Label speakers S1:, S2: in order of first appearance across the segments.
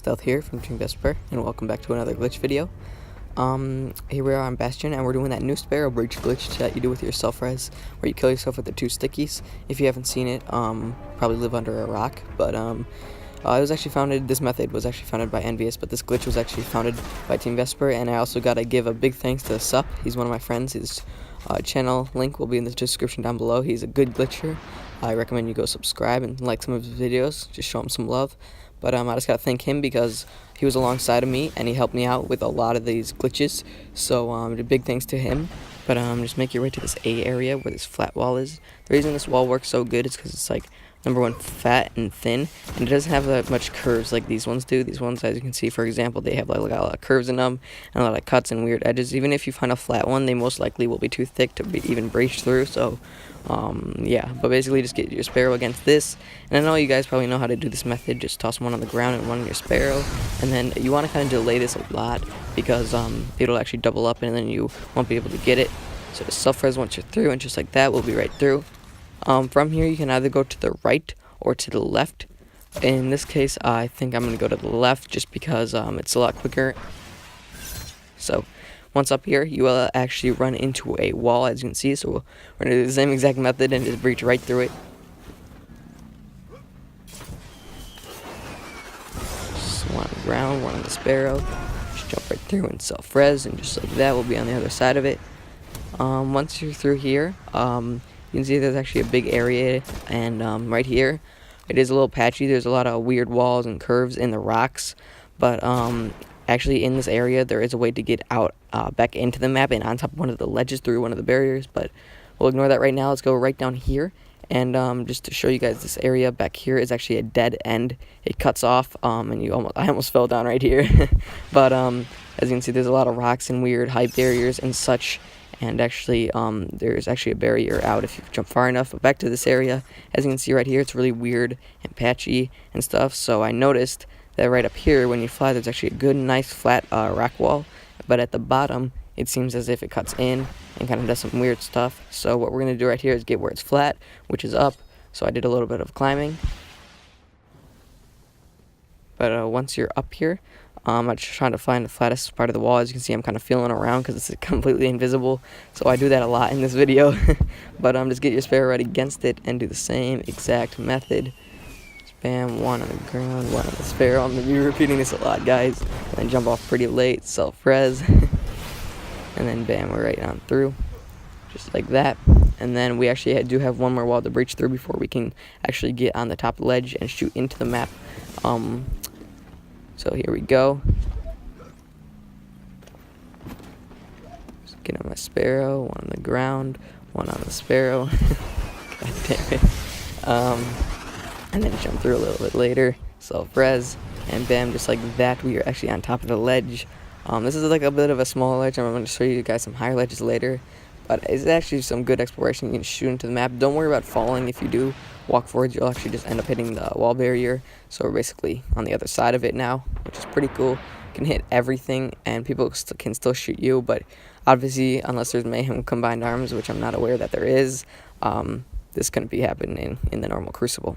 S1: Stealth here from TeamVesper, and welcome back to another glitch video. Here we are on Bastion, and we're doing that new Sparrow Breach glitch that you do with your self-res, where you kill yourself with the 2 stickies. If you haven't seen it, probably live under a rock, but it was actually founded, this method was actually founded by Envious, but this glitch was actually founded by TeamVesper, and I also gotta give a big thanks to Sup. He's one of my friends. His channel link will be in the description down below. He's a good glitcher. I recommend you go subscribe and like some of his videos, just show him some love. But I just gotta thank him because he was alongside of me and he helped me out with a lot of these glitches. So big thanks to him. But just make your way to this A area where this flat wall is. The reason this wall works so good is because it's like number one, fat and thin, and it doesn't have that much curves like these ones do. These ones, as you can see, for example, they have like a lot of curves in them and a lot of cuts and weird edges. Even if you find a flat one, they most likely will be too thick to be even breach through. So yeah, but basically just get your Sparrow against this, and I know you guys probably know how to do this method. Just toss one on the ground and one on your Sparrow, and then you want to kind of delay this a lot because it'll actually double up and then you won't be able to get it. So the self-res once you're through, and just like that, we'll be right through. From here you can either go to the right or to the left. In this case, I think I'm going to go to the left just because it's a lot quicker. So once up here, you will actually run into a wall, as you can see. So we're going to do the same exact method and just breach right through it. Just one on the ground, one on the Sparrow. Just jump right through and self-res, and just like that, we'll be on the other side of it. Once you're through here, you can see there's actually a big area, and right here, it is a little patchy. There's a lot of weird walls and curves in the rocks, but actually in this area, there is a way to get out back into the map and on top of one of the ledges through one of the barriers, but we'll ignore that right now. Let's go right down here, and just to show you guys, this area back here is actually a dead end. It cuts off, and I almost fell down right here, but as you can see, there's a lot of rocks and weird height barriers and such. And actually, there's actually a barrier out if you jump far enough. But back to this area, as you can see right here, it's really weird and patchy and stuff. So I noticed that right up here, when you fly, there's actually a good, nice, flat rock wall. But at the bottom, it seems as if it cuts in and kind of does some weird stuff. So what we're going to do right here is get where it's flat, which is up. So I did a little bit of climbing. But once you're up here, I'm just trying to find the flattest part of the wall. As you can see, I'm kind of feeling around because it's completely invisible. So I do that a lot in this video. But just get your Sparrow right against it and do the same exact method. Spam one on the ground, one on the Sparrow. I'm going to be repeating this a lot, guys. And then jump off pretty late, self-res. And then bam, we're right on through. Just like that. And then we actually do have one more wall to breach through before we can actually get on the top ledge and shoot into the map. So here we go. Just get on my Sparrow, one on the ground, one on the Sparrow. God damn it. And then jump through a little bit later, self-res, and bam, just like that, we are actually on top of the ledge. This is like a bit of a small ledge. I'm going to show you guys some higher ledges later. But it's actually some good exploration. You can shoot into the map. Don't worry about falling. If you do walk forward, you'll actually just end up hitting the wall barrier. So we're basically on the other side of it now, which is pretty cool. You can hit everything, and people can still shoot you. But obviously, unless there's Mayhem Combined Arms, which I'm not aware that there is, this couldn't be happening in the normal Crucible.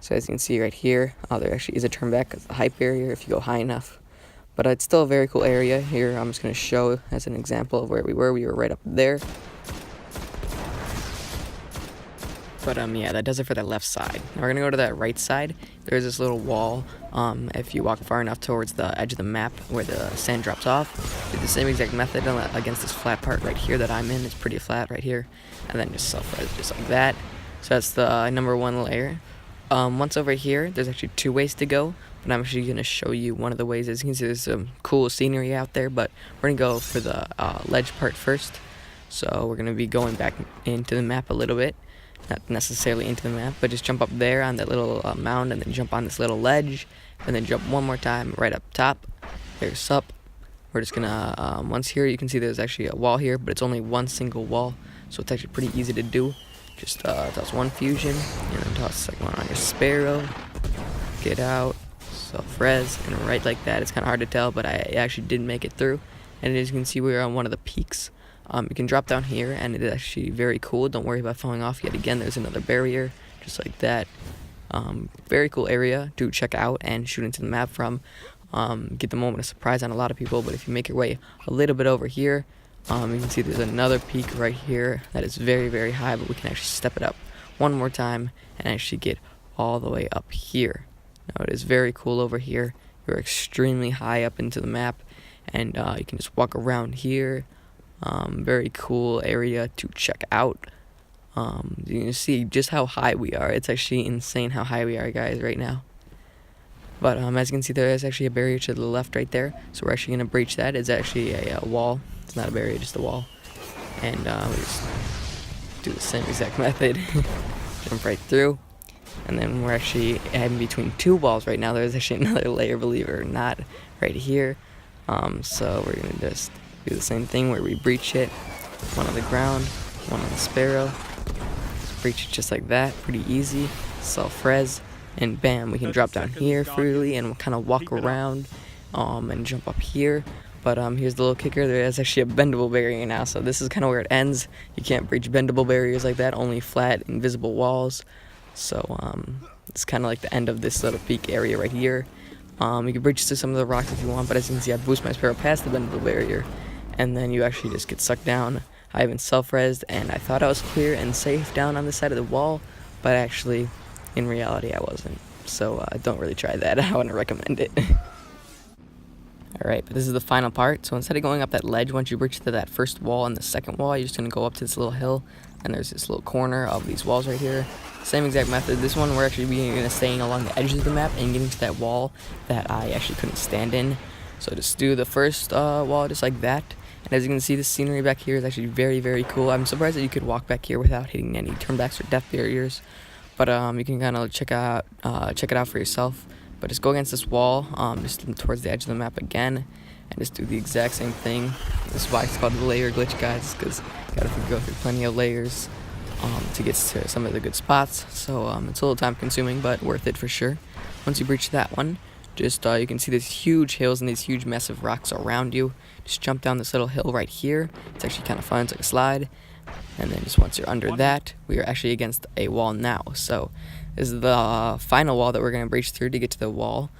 S1: So as you can see right here, there actually is a turn back because the height barrier if you go high enough. But it's still a very cool area here. I'm just going to show as an example of where we were. We were right up there. But yeah, that does it for that left side. Now we're going to go to that right side. There's this little wall. If you walk far enough towards the edge of the map where the sand drops off, do the same exact method against this flat part right here that I'm in. It's pretty flat right here. And then just self-res just like that. So that's the number 1 layer. Once over here, there's actually 2 ways to go. But I'm actually going to show you one of the ways. As you can see, there's some cool scenery out there, but we're going to go for the ledge part first. So we're going to be going back into the map a little bit. Not necessarily into the map, but just jump up there on that little mound and then jump on this little ledge. And then jump one more time right up top. There's Sup. We're just going to, once here, you can see there's actually a wall here, but it's only one single wall. So it's actually pretty easy to do. Just toss one fusion, and then toss the second one on your Sparrow. Get out. Self-res, and right like that. It's kind of hard to tell, but I actually did make it through. And as you can see, we're on one of the peaks. You can drop down here, and it is actually very cool. Don't worry about falling off yet again. There's another barrier, just like that. Very cool area to check out and shoot into the map from. get the moment of surprise on a lot of people. But if you make your way a little bit over here, you can see there's another peak right here that is very, very high, but we can actually step it up one more time and actually get all the way up here. Now it is very cool over here. You're extremely high up into the map, and you can just walk around here. Very cool area to check out. You can see just how high we are. It's actually insane how high we are, guys, right now. But as you can see, there is actually a barrier to the left right there, so we're actually going to breach that. It's actually a wall. It's not a barrier, just a wall. And we just do the same exact method. Jump right through. And then we're actually in between two walls right now. There's actually another layer, believe it or not, right here. So we're going to just do the same thing where we breach it. One on the ground, one on the sparrow. Just breach it just like that. Pretty easy. Self-res. And bam, we can drop down here freely and kind of walk around and jump up here. But here's the little kicker. There is actually a bendable barrier now, so this is kind of where it ends. You can't breach bendable barriers like that, only flat, invisible walls. So it's kind of like the end of this little peak area right here. You can breach to some of the rocks if you want, but as you can see, I boost my sparrow past the bendable barrier, and then you actually just get sucked down. I even self-resed, and I thought I was clear and safe down on the side of the wall, but actually, in reality, I wasn't. So don't really try that. I wouldn't recommend it. Alright, but this is the final part. So instead of going up that ledge, once you breach to that first wall and the second wall, you're just going to go up to this little hill, and there's this little corner of these walls right here. Same exact method. This one, we're actually going to staying along the edges of the map and getting to that wall that I actually couldn't stand in. So just do the first wall just like that. And as you can see, the scenery back here is actually very, very cool. I'm surprised that you could walk back here without hitting any turnbacks or death barriers. But you can kind of check it out for yourself. But just go against this wall, just towards the edge of the map again, and just do the exact same thing. This is why it's called the layer glitch, guys, because you gotta go through plenty of layers to get to some of the good spots. So it's a little time consuming, but worth it for sure. Once you breach that one, just you can see these huge hills and these huge massive rocks around you. Just jump down this little hill right here. It's actually kind of fun. It's like a slide. And then just once you're under that, we are actually against a wall now. So this is the final wall that we're going to breach through to get to the wall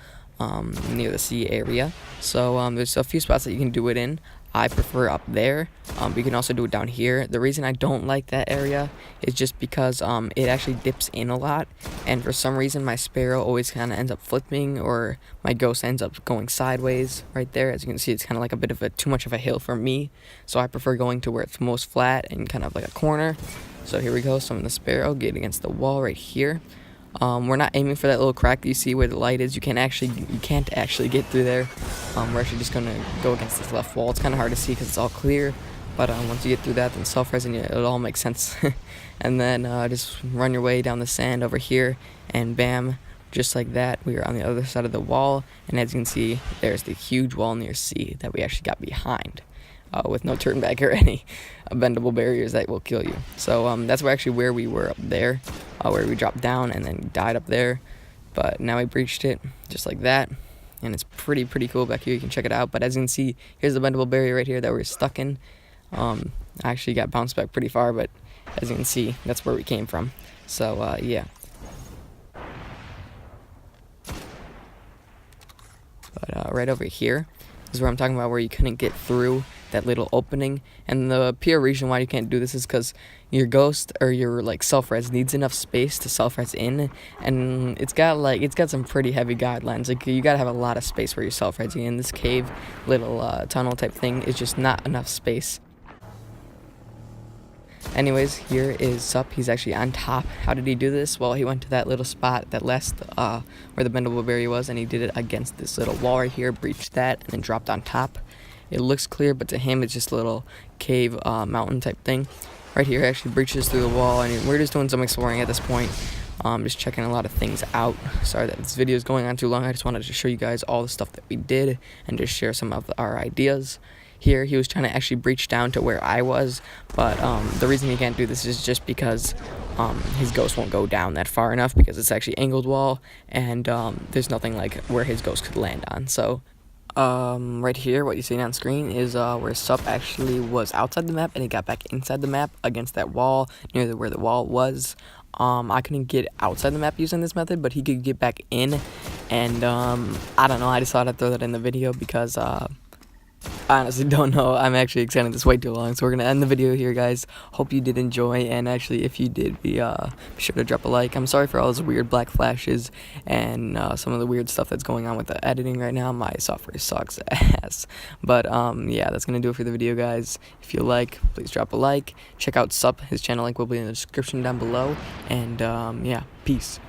S1: near the sea area. So there's a few spots that you can do it in. I prefer up there, but you can also do it down here. The reason I don't like that area is just because it actually dips in a lot, and for some reason my sparrow always kind of ends up flipping, or my ghost ends up going sideways right there. As you can see, it's kind of like a bit of too much of a hill for me, so I prefer going to where it's most flat and kind of like a corner. So here we go. So I'm the sparrow, get against the wall right here. We're not aiming for that little crack that you see where the light is. You can't actually get through there. We're actually just gonna go against this left wall. It's kind of hard to see because it's all clear, but once you get through that, then self-resing it all makes sense. And then just run your way down the sand over here, and bam, just like that, we are on the other side of the wall. And as you can see, there's the huge wall near C that we actually got behind. With no turn back or any bendable barriers that will kill you. So that's where we were up there, where we dropped down and then died up there. But now we breached it just like that, and it's pretty cool back here. You can check it out. But as you can see, here's the bendable barrier right here that we're stuck in. I actually got bounced back pretty far, but as you can see, that's where we came from. So yeah. But right over here is where I'm talking about, where you couldn't get through that little opening. And the pure reason why you can't do this is because your ghost or your like self-res needs enough space to self-res in, and it's got some pretty heavy guidelines. Like, you gotta have a lot of space where you're self-resing. In this cave little tunnel type thing is just not enough space. Anyways, here is Sup. He's actually on top. How did he do this? Well, he went to that little spot, that last where the bendable barrier was, and he did it against this little wall right here, breached that, and then dropped on top. It looks clear, but to him it's just a little cave mountain type thing. Right here actually breaches through the wall, and we're just doing some exploring at this point. Just checking a lot of things out. Sorry that this video is going on too long. I just wanted to show you guys all the stuff that we did and just share some of our ideas. Here, he was trying to actually breach down to where I was, but the reason he can't do this is just because his ghost won't go down that far enough, because it's actually angled wall, and there's nothing like where his ghost could land on. So right here, what you see on screen is where Sup actually was outside the map, and he got back inside the map against that wall near where the wall was. I couldn't get outside the map using this method, but he could get back in, and I don't know, I just thought I'd throw that in the video because I honestly don't know. I'm actually extending this way too long, so we're gonna end the video here, guys. Hope you did enjoy, and actually, if you did, be sure to drop a like. I'm sorry for all those weird black flashes and some of the weird stuff that's going on with the editing right now. My software sucks ass. But yeah, that's gonna do it for the video, guys. If you like, please drop a like. Check out Sup. His channel link will be in the description down below. And yeah, peace.